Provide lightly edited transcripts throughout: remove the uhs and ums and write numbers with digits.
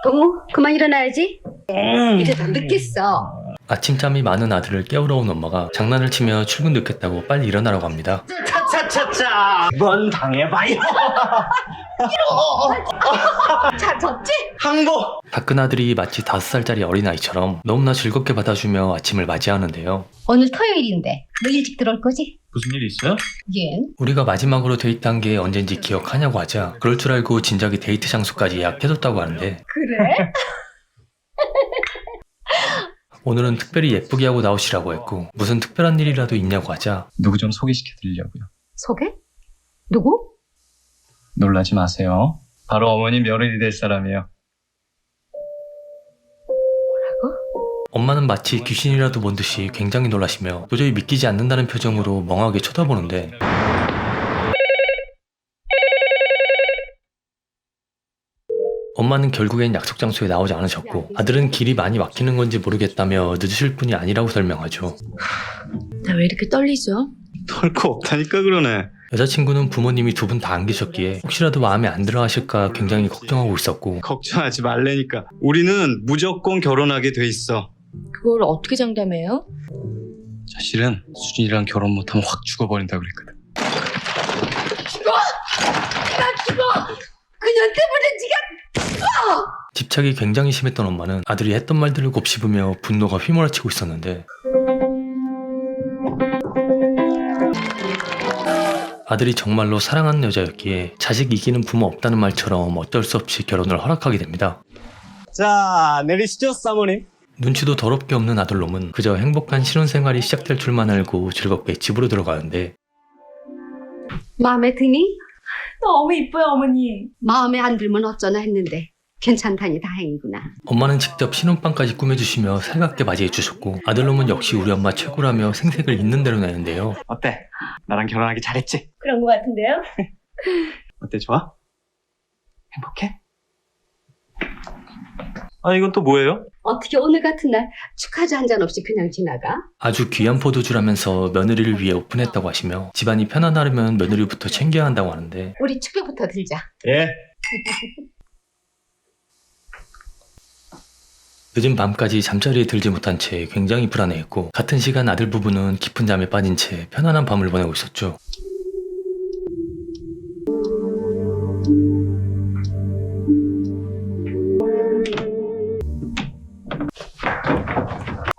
동우, 그만 일어나야지. 이제 다 늦겠어. 아침잠이 많은 아들을 깨우러 온 엄마가 장난을 치며 출근 늦겠다고 빨리 일어나라고 합니다. 차차차차 한번 당해봐요. 자, 졌지? 항복. 다 큰 아들이 마치 5살짜리 어린아이처럼 너무나 즐겁게 받아주며 아침을 맞이하는데요. 오늘 토요일인데 너 일찍 들어올 거지? 무슨 일 있어요? 얜? 우리가 마지막으로 데이트한 게 언젠지 기억하냐고 하자 그럴 줄 알고 진작에 데이트 장소까지 예약해뒀다고 하는데 그래? 오늘은 특별히 예쁘게 하고 나오시라고 했고 무슨 특별한 일이라도 있냐고 하자 누구 좀 소개시켜드리려고요. 소개? 누구? 놀라지 마세요. 바로 어머니 며느리 될 사람이에요. 엄마는 마치 귀신이라도 본 듯이 굉장히 놀라시며 도저히 믿기지 않는다는 표정으로 멍하게 쳐다보는데 엄마는 결국엔 약속 장소에 나오지 않으셨고 아들은 길이 많이 막히는 건지 모르겠다며 늦으실 분이 아니라고 설명하죠. 나 왜 이렇게 떨리죠? 털 거 없다니까 그러네. 여자친구는 부모님이 두 분 다 안 계셨기에 혹시라도 마음에 안 들어 하실까 굉장히 걱정하고 있었고 걱정하지 말래니까. 우리는 무조건 결혼하게 돼 있어. 그걸 어떻게 장담해요? 사실은 수진이랑 결혼 못하면 확 죽어버린다 그랬거든. 나 죽어! 그년 때문에 네가... 집착이 굉장히 심했던 엄마는 아들이 했던 말들을 곱씹으며 분노가 휘몰아치고 있었는데 아들이 정말로 사랑하는 여자였기에 자식 이기는 부모 없다는 말처럼 어쩔 수 없이 결혼을 허락하게 됩니다. 자, 내리시죠, 사모님. 눈치도 더럽게 없는 아들놈은 그저 행복한 신혼생활이 시작될 줄만 알고 즐겁게 집으로 들어가는데 마음에 드니? 너무 이뻐요, 어머니. 마음에 안 들면 어쩌나 했는데 괜찮다니 다행이구나. 엄마는 직접 신혼방까지 꾸며주시며 살갑게 맞이해주셨고 아들놈은 역시 우리 엄마 최고라며 생색을 있는 대로 내는데요. 어때? 나랑 결혼하기 잘했지? 그런 것 같은데요? 어때, 좋아? 행복해? 아, 이건 또 뭐예요? 어떻게 오늘 같은 날 축하주 한 잔 없이 그냥 지나가? 아주 귀한 포도주라면서 며느리를 위해 오픈했다고 하시며 집안이 편안하려면 며느리부터 챙겨야 한다고 하는데 우리 축배부터 들자. 예. 늦은 밤까지 잠자리에 들지 못한 채 굉장히 불안해했고 같은 시간 아들 부부는 깊은 잠에 빠진 채 편안한 밤을 보내고 있었죠.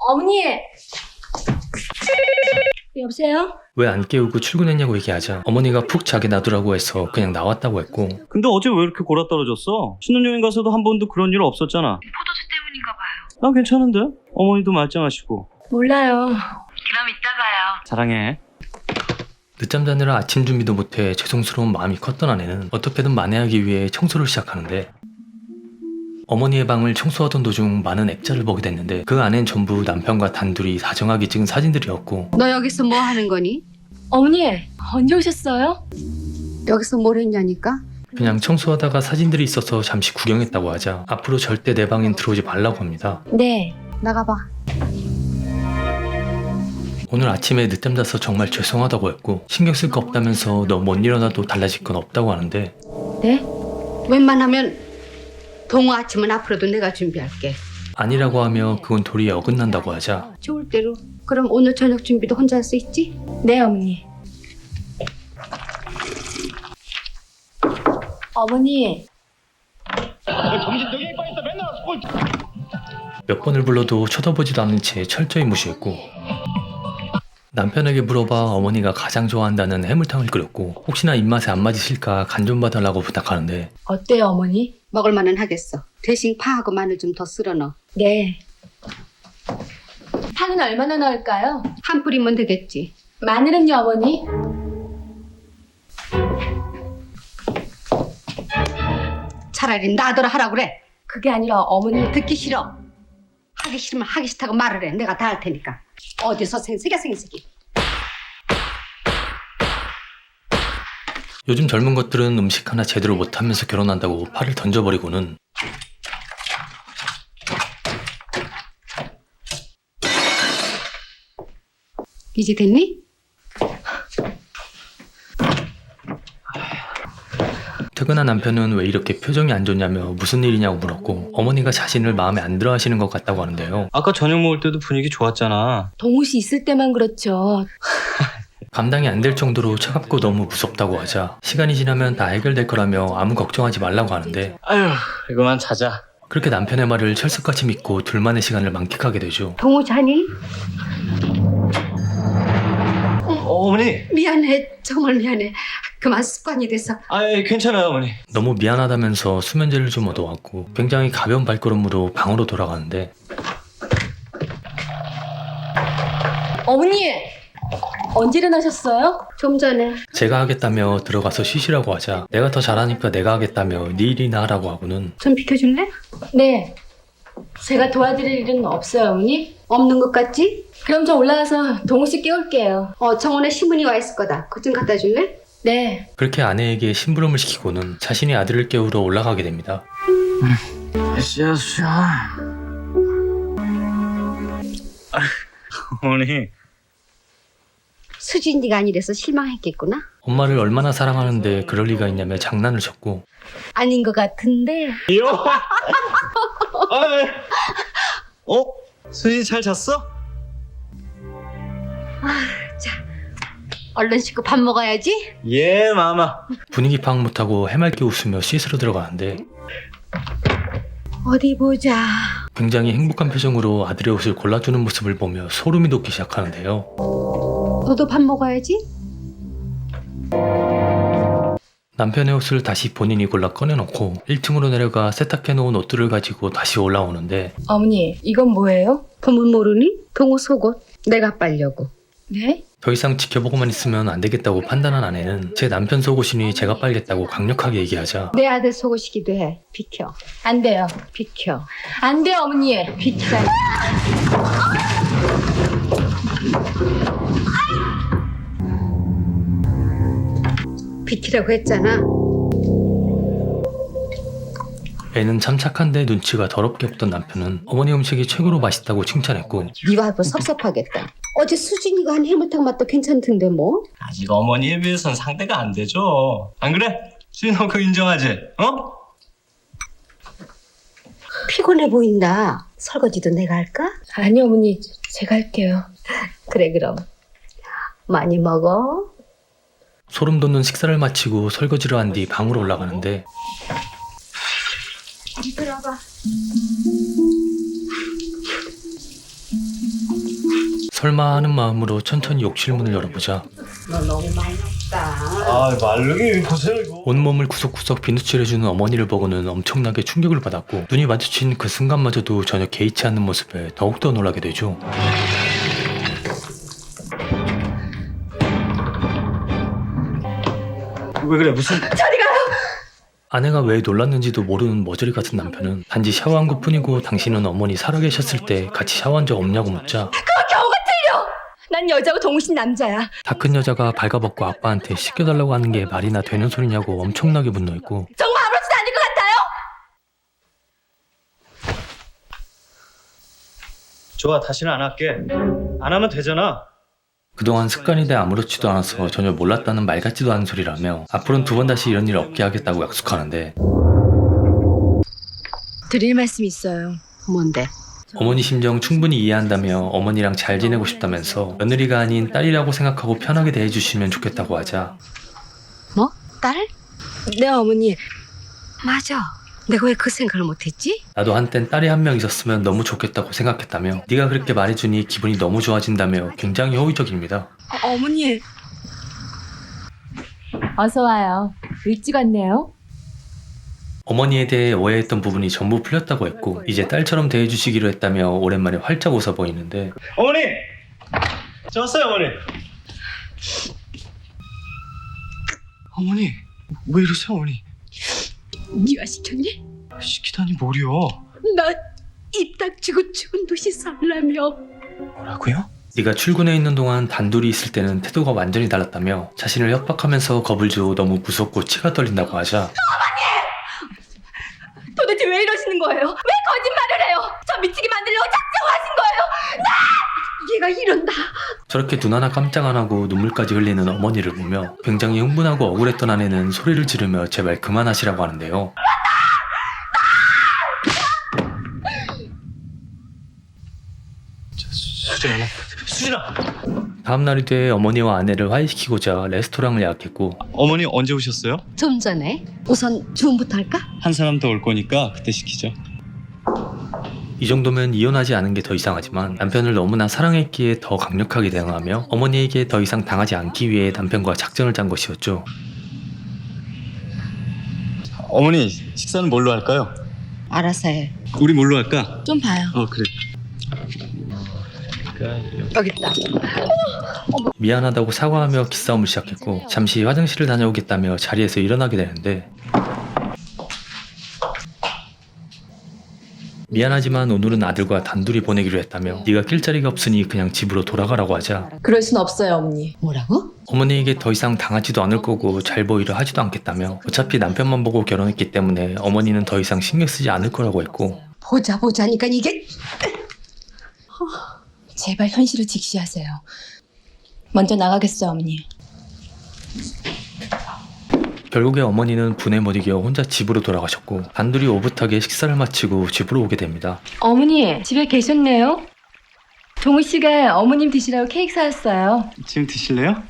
어머니! 여보세요? 왜 안 깨우고 출근했냐고 얘기하자 어머니가 푹 자게 놔두라고 해서 그냥 나왔다고 했고 근데 어제 왜 이렇게 골아 떨어졌어? 신혼여행 가서도 한 번도 그런 일 없었잖아. 포도주 때문인가 봐요. 난 괜찮은데? 어머니도 말짱하시고. 몰라요. 그럼 이따 봐요. 사랑해. 늦잠 자느라 아침 준비도 못해 죄송스러운 마음이 컸던 아내는 어떻게든 만회하기 위해 청소를 시작하는데 어머니의 방을 청소하던 도중 많은 액자를 보게 됐는데 그 안엔 전부 남편과 단둘이 다정하게 찍은 사진들이었고 너 여기서 뭐 하는 거니? 어머니, 언제 오셨어요? 여기서 뭘 했냐니까? 그냥 청소하다가 사진들이 있어서 잠시 구경했다고 하자 앞으로 절대 내 방엔 들어오지 말라고 합니다. 네. 나가봐. 오늘 아침에 늦잠 자서 정말 죄송하다고 했고 신경 쓸 거 없다면서 너 못 일어나도 달라질 건 없다고 하는데 네? 웬만하면 동호 아침은 앞으로도 내가 준비할게. 아니라고 하며 그건 도리에 어긋난다고 하자 좋을 대로. 그럼 오늘 저녁 준비도 혼자 할 수 있지? 네, 어머니. 어머니, 몇 번을 불러도 쳐다보지도 않는 채 철저히 무시했고 남편에게 물어봐 어머니가 가장 좋아한다는 해물탕을 끓였고 혹시나 입맛에 안 맞으실까 간 좀 봐달라고 부탁하는데 어때요, 어머니? 먹을 만은 하겠어. 대신 파하고 마늘 좀 더 쓸어 넣어. 네. 파는 얼마나 넣을까요? 한 뿌리면 되겠지. 마늘은요, 어머니? 차라리 나더러 하라고 그래. 그게 아니라 어머니 듣기 싫어. 하기 싫으면 하기 싫다고 말을 해. 내가 다 할 테니까. 어디서 생색이야 생색이. 요즘 젊은 것들은 음식 하나 제대로 못하면서 결혼한다고 팔을 던져버리고는 이제 됐니? 퇴근한 남편은 왜 이렇게 표정이 안 좋냐며 무슨 일이냐고 물었고 어머니가 자신을 마음에 안 들어 하시는 것 같다고 하는데요. 아까 저녁 먹을 때도 분위기 좋았잖아. 동우 씨 있을 때만 그렇죠. 감당이 안 될 정도로 차갑고 너무 무섭다고 하자 시간이 지나면 다 해결될 거라며 아무 걱정하지 말라고 하는데 아휴, 이거만 자자. 그렇게 남편의 말을 철석같이 믿고 둘만의 시간을 만끽하게 되죠. 동우 자니? 어머니. 미안해. 정말 미안해. 그만 습관이 돼서. 괜찮아요, 어머니. 너무 미안하다면서 수면제를 좀 얻어왔고 굉장히 가벼운 발걸음으로 방으로 돌아가는데 어머니! 언제 일어나셨어요? 좀 전에. 제가 하겠다며 들어가서 쉬시라고 하자 내가 더 잘하니까 내가 하겠다며 네 일이나 하라고 하고는 좀 비켜줄래? 네. 제가 도와드릴 일은 없어요, 어머니? 없는 것 같지? 그럼 저 올라가서 동우 씨 깨울게요. 정원에 신문이 와 있을 거다. 그거 좀 갖다 줄래? 네. 그렇게 아내에게 심부름을 시키고는 자신이 아들을 깨우러 올라가게 됩니다. 시아수야. 어머니. 수진이가 아니라서 실망했겠구나. 엄마를 얼마나 사랑하는데 그럴 리가 있냐며 장난을 쳤고 아닌 것 같은데. 수진이 잘 잤어? 자, 얼른 씻고 밥 먹어야지. 예, 마마. 분위기 파악 못하고 해맑게 웃으며 씻으러 들어가는데 어디 보자. 굉장히 행복한 표정으로 아들의 옷을 골라주는 모습을 보며 소름이 돋기 시작하는데요. 너도 밥 먹어야지. 남편의 옷을 다시 본인이 골라 꺼내놓고 1층으로 내려가 세탁해놓은 옷들을 가지고 다시 올라오는데 어머니, 이건 뭐예요? 부문 모르니? 동우 속옷. 내가 빨려고. 네? 더 이상 지켜보고만 있으면 안 되겠다고 판단한 아내는 제 남편 속옷이니 제가 빨겠다고 강력하게 얘기하자 내 아들 속옷이기도 해. 비켜. 안 돼요. 비켜. 안 돼요, 어머니. 비키라. 비키라고 했잖아. 애는 참 착한데 눈치가 더럽게 없던 남편은 어머니 음식이 최고로 맛있다고 칭찬했고 네 와이프 섭섭하겠다. 어제 수진이가 한 해물탕 맛도 괜찮던데 뭐? 아직 어머니에 비해선 상대가 안 되죠. 안 그래? 수진 너 그거 인정하지? 어? 피곤해 보인다. 설거지도 내가 할까? 아니, 어머니. 제가 할게요. 그래 그럼. 많이 먹어. 소름 돋는 식사를 마치고 설거지를 한 뒤 방으로 올라가는데 들어가. 설마 하는 마음으로 천천히 욕실 문을 열어보자 너 너무 많이 먹다. 말르기 보세요 이거. 온몸을 구석구석 비누칠해주는 어머니를 보고는 엄청나게 충격을 받았고 눈이 마주친 그 순간마저도 전혀 개의치 않는 모습에 더욱더 놀라게 되죠. 왜 그래 무슨? 아내가 왜 놀랐는지도 모르는 머저리 같은 남편은 단지 샤워한 것뿐이고 당신은 어머니 살아계셨을 때 같이 샤워한 적 없냐고 묻자 겨우가 틀려! 난 여자고 동우 씨는 남자야. 다 큰 여자가 발가벗고 아빠한테 씻겨달라고 하는 게 말이나 되는 소리냐고 엄청나게 분노했고 정말 아무렇지도 않을 것 같아요? 좋아, 다시는 안 할게. 안 하면 되잖아. 그동안 습관이 돼 아무렇지도 않아서 전혀 몰랐다는 말 같지도 않은 소리라며 앞으로는 2번 다시 이런 일 없게 하겠다고 약속하는데 드릴 말씀이 있어요. 뭔데? 어머니 심정 충분히 이해한다며 어머니랑 잘 지내고 싶다면서 며느리가 아닌 딸이라고 생각하고 편하게 대해주시면 좋겠다고 하자 뭐? 딸? 네, 어머니. 맞아. 내가 왜 그 생각을 못했지? 나도 한땐 딸이 한 명 있었으면 너무 좋겠다고 생각했다며 네가 그렇게 말해주니 기분이 너무 좋아진다며 굉장히 호의적입니다. 어머니. 어서 와요. 일찍 왔네요. 어머니에 대해 오해했던 부분이 전부 풀렸다고 했고 이제 딸처럼 대해주시기로 했다며 오랜만에 활짝 웃어 보이는데 어머니! 저 왔어요 어머니. 어머니 왜 이러세요 어머니? 네가 시켰니? 시키다니 뭘요? 나 입 닥치고 죽은 듯이 살라며. 뭐라고요? 네가 출근해 있는 동안 단둘이 있을 때는 태도가 완전히 달랐다며 자신을 협박하면서 겁을 주어 너무 무섭고 치가 떨린다고 하자 도대체 왜 이러시는 거예요? 왜 거짓말을 해요? 저 미치게 만들려고 작정하신 거예요? 얘가 이런다. 저렇게 눈 하나 깜짝 안 하고 눈물까지 흘리는 어머니를 보며 굉장히 흥분하고 억울했던 아내는 소리를 지르며 제발 그만하시라고 하는데요. 수진아. 다음날이 돼 어머니와 아내를 화해시키고자 레스토랑을 예약했고 어머니 언제 오셨어요? 좀 전에 우선 주문부터 할까? 한 사람 더 올 거니까 그때 시키죠. 이 정도면 이혼하지 않은 게 더 이상하지만 남편을 너무나 사랑했기에 더 강력하게 대응하며 어머니에게 더 이상 당하지 않기 위해 남편과 작전을 짠 것이었죠. 어머니 식사는 뭘로 할까요? 알아서 해. 우리 뭘로 할까? 좀 봐요. 그래. 여기 있다. 미안하다고 사과하며 기싸움을 시작했고 잠시 화장실을 다녀오겠다며 자리에서 일어나게 되는데 미안하지만 오늘은 아들과 단둘이 보내기로 했다며 네가 낄 자리가 없으니 그냥 집으로 돌아가라고 하자 그럴 순 없어요, 어머니. 뭐라고? 어머니에게 더 이상 당하지도 않을 거고 잘 보이려 하지도 않겠다며 어차피 남편만 보고 결혼했기 때문에 어머니는 더 이상 신경 쓰지 않을 거라고 했고 보자니까 이게 제발 현실을 직시하세요. 먼저 나가겠어요, 어머니. 결국에 어머니는 분에 못 이겨 혼자 집으로 돌아가셨고 단둘이 오붓하게 식사를 마치고 집으로 오게 됩니다. 어머니, 집에 계셨네요? 종우 씨가 어머님 드시라고 케이크 사왔어요. 지금 드실래요?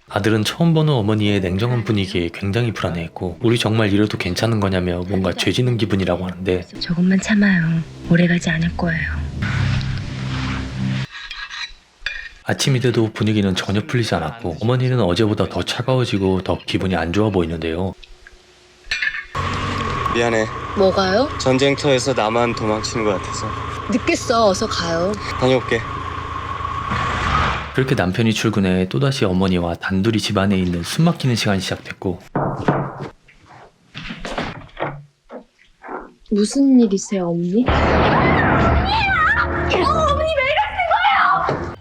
아들은 처음 보는 어머니의 냉정한 분위기에 굉장히 불안해했고 우리 정말 이래도 괜찮은 거냐며 뭔가 죄지는 기분이라고 하는데 조금만 참아요. 오래가지 않을 거예요. 아침이 돼도 분위기는 전혀 풀리지 않았고 어머니는 어제보다 더 차가워지고 더 기분이 안 좋아 보이는데요. 미안해. 뭐가요? 전쟁터에서 나만 도망치는 것 같아서. 늦겠어. 어서 가요. 다녀올게. 그렇게 남편이 출근해 또다시 어머니와 단둘이 집 안에 있는 숨막히는 시간이 시작됐고 무슨 일이세요, 어머니?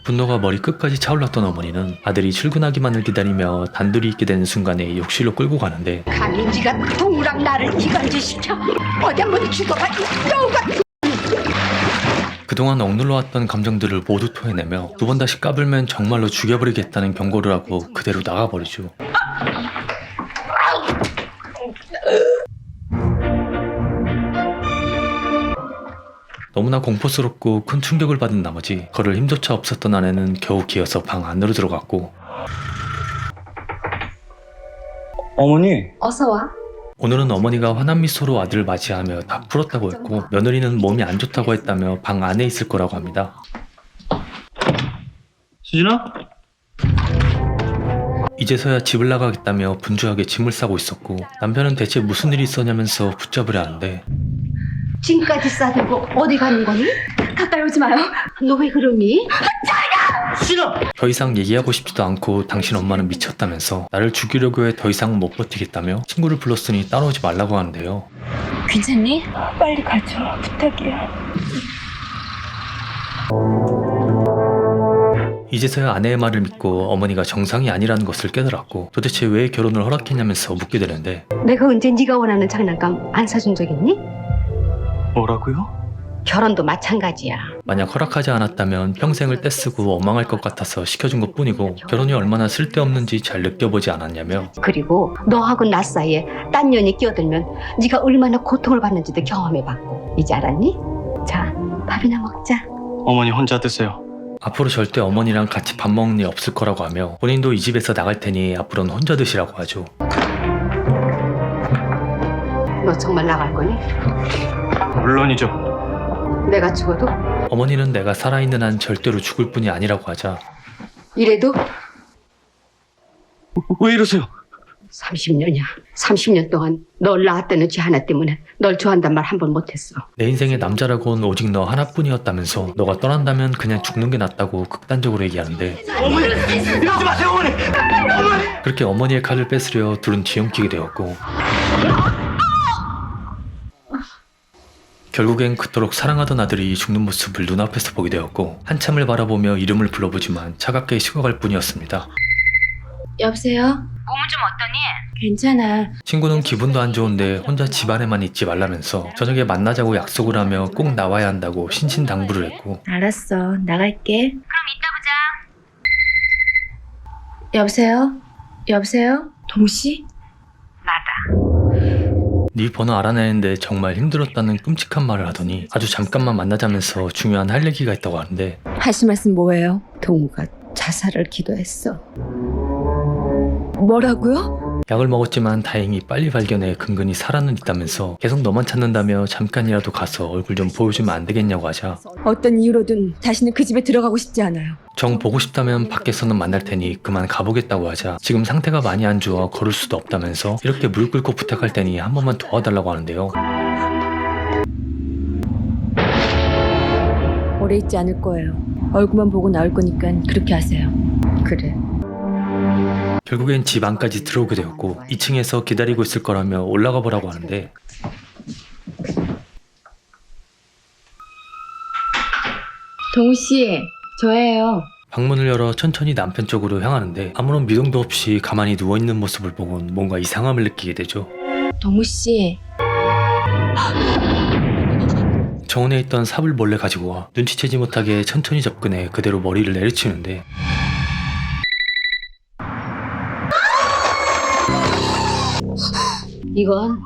분노가 머리 끝까지 차올랐던 어머니는 아들이 출근하기만을 기다리며 단둘이 있게 되는 순간에 욕실로 끌고 가는데 감히 네가 동우랑 나를 이간질시켜 어디 한번 죽어봐 여우가. 그동안 억눌러왔던 감정들을 모두 토해내며 두 번 다시 까불면 정말로 죽여버리겠다는 경고를 하고 그대로 나가버리죠. 너무나 공포스럽고 큰 충격을 받은 나머지 걸을 힘조차 없었던 아내는 겨우 기어서 방 안으로 들어갔고 어머니. 어서 와. 오늘은 어머니가 환한 미소로 아들을 맞이하며 다 풀었다고 했고 며느리는 몸이 안 좋다고 했다며 방 안에 있을 거라고 합니다. 수진아? 이제서야 집을 나가겠다며 분주하게 짐을 싸고 있었고 남편은 대체 무슨 일이 있었냐면서 붙잡으려 하는데 짐까지 싸들고 어디 가는 거니? 가까이 오지 마요. 너 왜 그러니? 더 이상 얘기하고 싶지도 않고 당신 엄마는 미쳤다면서 나를 죽이려고 해 더 이상 못 버티겠다며 친구를 불렀으니 따라오지 말라고 하는데요. 괜찮니? 빨리 가줘. 부탁이야. 이제서야 아내의 말을 믿고 어머니가 정상이 아니라는 것을 깨달았고 도대체 왜 결혼을 허락했냐면서 묻게 되는데 내가 언제 네가 원하는 장난감 안 사준 적 있니? 뭐라고요? 결혼도 마찬가지야. 만약 허락하지 않았다면 평생을 떼쓰고 원망할 것 같아서 시켜준 것 뿐이고 결혼이 얼마나 쓸데없는지 잘 느껴보지 않았냐며 그리고 너하고 나 사이에 딴 년이 끼어들면 네가 얼마나 고통을 받는지도 경험해봤고 이제 알았니? 자, 밥이나 먹자. 어머니 혼자 드세요. 앞으로 절대 어머니랑 같이 밥 먹는 일 없을 거라고 하며 본인도 이 집에서 나갈 테니 앞으로는 혼자 드시라고 하죠. 너 정말 나갈 거니? 물론이죠. 내가 죽어도? 어머니는 내가 살아있는 한 절대로 죽을 뿐이 아니라고 하자 이래도 왜 이러세요? 30년이야. 30년 동안 널 낳았다는 죄 하나 때문에 널 좋아한단 말 한 번 못했어. 내 인생의 남자라고는 오직 너 하나뿐이었다면서 너가 떠난다면 그냥 죽는 게 낫다고 극단적으로 얘기하는데 이러지 마세요, 어머니! 그렇게 어머니의 칼을 뺏으려 둘은 뒤엉키게 되었고 결국엔 그토록 사랑하던 아들이 죽는 모습을 눈앞에서 보게 되었고 한참을 바라보며 이름을 불러보지만 차갑게 식어갈 뿐이었습니다. 여보세요? 몸은 좀 어떠니? 괜찮아. 친구는 기분도 안 좋은데 혼자 집 안에만 있지 말라면서 저녁에 만나자고 약속을 하며 꼭 나와야 한다고 신신당부를 했고 알았어. 나갈게. 그럼 이따 보자. 여보세요? 여보세요? 동씨? 네 번호 알아내는데 정말 힘들었다는 끔찍한 말을 하더니 아주 잠깐만 만나자면서 중요한 할 얘기가 있다고 하는데 하실 말씀 뭐예요? 동우가 자살을 기도했어. 뭐라고요? 약을 먹었지만 다행히 빨리 발견해 근근히 살아는 있다면서 계속 너만 찾는다며 잠깐이라도 가서 얼굴 좀 보여주면 안 되겠냐고 하자 어떤 이유로든 다시는 그 집에 들어가고 싶지 않아요. 정 보고 싶다면 밖에서는 만날 테니 그만 가보겠다고 하자 지금 상태가 많이 안 좋아 걸을 수도 없다면서 이렇게 무릎 꿇고 부탁할 테니 한 번만 도와달라고 하는데요. 오래 있지 않을 거예요. 얼굴만 보고 나올 거니까 그렇게 하세요. 그래. 결국엔 집 안까지 들어오게 되었고 2층에서 기다리고 있을 거라며 올라가 보라고 하는데 동씨, 저예요. 방문을 열어 천천히 남편 쪽으로 향하는데 아무런 미동도 없이 가만히 누워있는 모습을 보곤 뭔가 이상함을 느끼게 되죠. 동우씨, 정원에 있던 삽을 몰래 가지고 와 눈치채지 못하게 천천히 접근해 그대로 머리를 내리치는데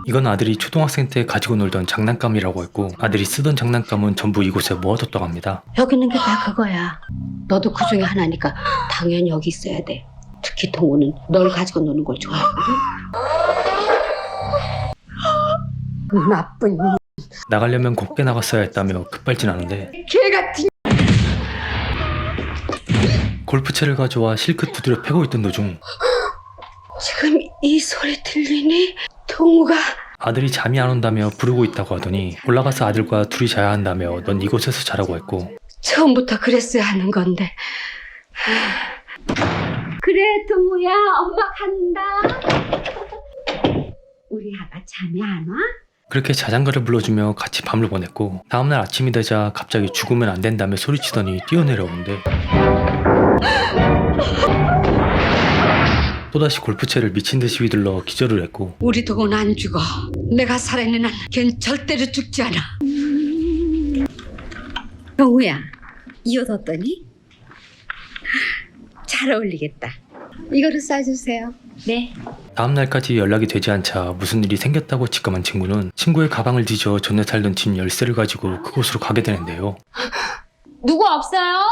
이건 아들이 초등학생 때 가지고 놀던 장난감이라고 했고 아들이 쓰던 장난감은 전부 이곳에 모아뒀다고 합니다. 여기 있는 게 다 그거야. 너도 그 중에 하나니까 당연히 여기 있어야 돼. 특히 동우는 널 가지고 노는 걸 좋아하거든. 나쁜 놈. 나가려면 곱게 나갔어야 했다며 급발진하는데 개 같은. 골프채를 가져와 실컷 두드려 패고 있던 도중 지금 이 소리 들리니? 동우가 아들이 잠이 안 온다며 부르고 있다고 하더니 올라가서 아들과 둘이 자야 한다며 넌 이곳에서 자라고 했고 처음부터 그랬어야 하는 건데. 그래 동우야, 엄마 간다. 우리 아가 잠이 안 와? 그렇게 자장가를 불러주며 같이 밤을 보냈고 다음날 아침이 되자 갑자기 죽으면 안 된다며 소리치더니 뛰어내려오는데 또다시 골프채를 미친듯이 휘둘러 기절을 했고 우리 동우는 안 죽어. 내가 살아있는 한 걘 절대로 죽지 않아. 동우야, 이 옷 어떠니? 잘 어울리겠다. 이거를 싸주세요. 네. 다음날까지 연락이 되지 않자 무슨 일이 생겼다고 직감한 친구는 친구의 가방을 뒤져 전에 살던 집 열쇠를 가지고 그곳으로 가게 되는데요. 누구 없어요?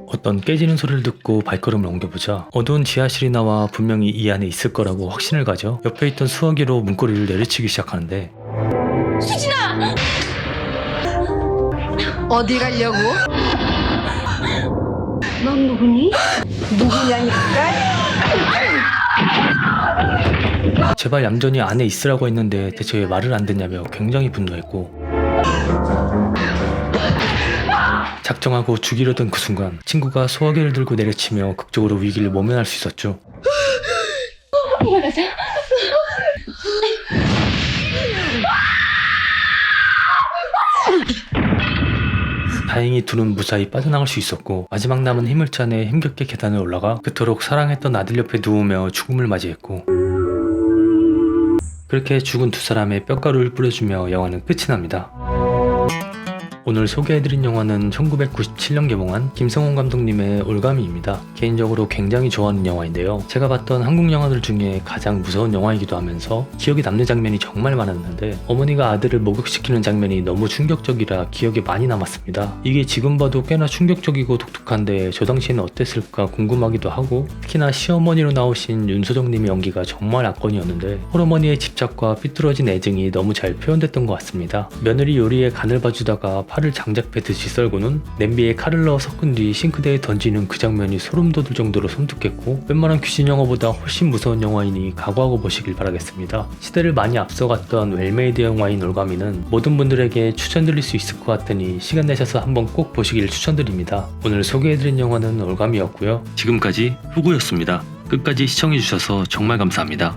어떤 깨지는 소리를 듣고 발걸음을 옮겨보자 어두운 지하실이 나와 분명히 이 안에 있을 거라고 확신을 가져 옆에 있던 수화기로 문고리를 내리치기 시작하는데 수진아! 어디 가려고? 넌 누구니? 누구냐니까? 제발 얌전히 안에 있으라고 했는데 대체 왜 말을 안 듣냐며 굉장히 분노했고 작정하고 죽이려던 그 순간 친구가 소화기를 들고 내려치며 극적으로 위기를 모면할 수 있었죠. 다행히 둘은 무사히 빠져나갈 수 있었고 마지막 남은 힘을 짜내 힘겹게 계단을 올라가 그토록 사랑했던 아들 옆에 누우며 죽음을 맞이했고 그렇게 죽은 두 사람의 뼈가루를 뿌려주며 영화는 끝이 납니다. 오늘 소개해드린 영화는 1997년 개봉한 김성훈 감독님의 올가미입니다. 개인적으로 굉장히 좋아하는 영화인데요. 제가 봤던 한국 영화들 중에 가장 무서운 영화이기도 하면서 기억에 남는 장면이 정말 많았는데 어머니가 아들을 목욕시키는 장면이 너무 충격적이라 기억에 많이 남았습니다. 이게 지금 봐도 꽤나 충격적이고 독특한데 저 당시에는 어땠을까 궁금하기도 하고 특히나 시어머니로 나오신 윤소정님의 연기가 정말 압권이었는데 홀어머니의 집착과 삐뚤어진 애증이 너무 잘 표현됐던 것 같습니다. 며느리 요리에 간을 봐주다가 파를 장작패듯이 썰고는 냄비에 칼을 넣어 섞은 뒤 싱크대에 던지는 그 장면이 소름 돋을 정도로 섬뜩했고 웬만한 귀신 영화보다 훨씬 무서운 영화이니 각오하고 보시길 바라겠습니다. 시대를 많이 앞서갔던 웰메이드 영화인 올가미는 모든 분들에게 추천드릴 수 있을 것 같으니 시간 내셔서 한번 꼭 보시길 추천드립니다. 오늘 소개해드린 영화는 올가미였고요. 지금까지 후구였습니다. 끝까지 시청해주셔서 정말 감사합니다.